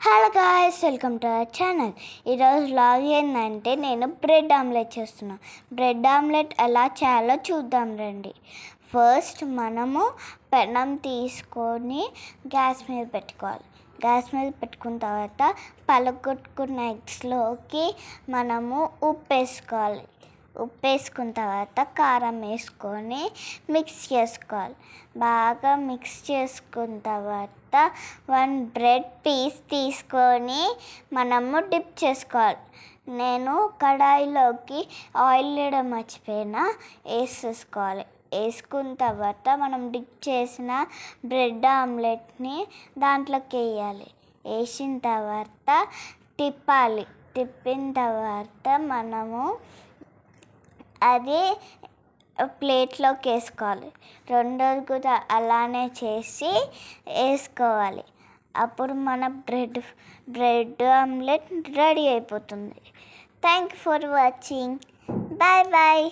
Hello guys, welcome to our channel. ఈరోజు vlog ఏంటంటే నేను బ్రెడ్ ఆమ్లెట్ చేస్తున్నాను. బ్రెడ్ ఆమ్లెట్ ఎలా చేయాలో చూద్దాం రండి. ఫస్ట్ మనము పెనం తీసుకొని గ్యాస్ మీద పెట్టుకోవాలి. గ్యాస్ మీద పెట్టుకున్న తర్వాత పలగొట్టుకున్న ఎగ్స్లోకి మనము ఉప్పు వేసుకోవాలి. ఉప్పు వేసుకున్న తర్వాత కారం వేసుకొని మిక్స్ చేసుకోవాలి. బాగా మిక్స్ చేసుకున్న తర్వాత 1 బ్రెడ్ పీస్ తీసుకొని మనము డిప్ చేసుకోవాలి. నేను కడాయిలోకి ఆయిల్ వేయడం మర్చిపోయినా, వేసేసుకోవాలి. వేసుకున్న తర్వాత మనం డిప్ చేసిన బ్రెడ్ ఆమ్లెట్ని దాంట్లోకి వేయాలి. వేసిన తర్వాత తిప్పాలి. తిప్పిన తర్వాత మనము అది ప్లేట్లోకి వేసుకోవాలి. రెండోది కూడా అలానే చేసి వేసుకోవాలి. అప్పుడు మన బ్రెడ్ ఆమ్లెట్ రెడీ అయిపోతుంది. Thank you for watching. Bye bye.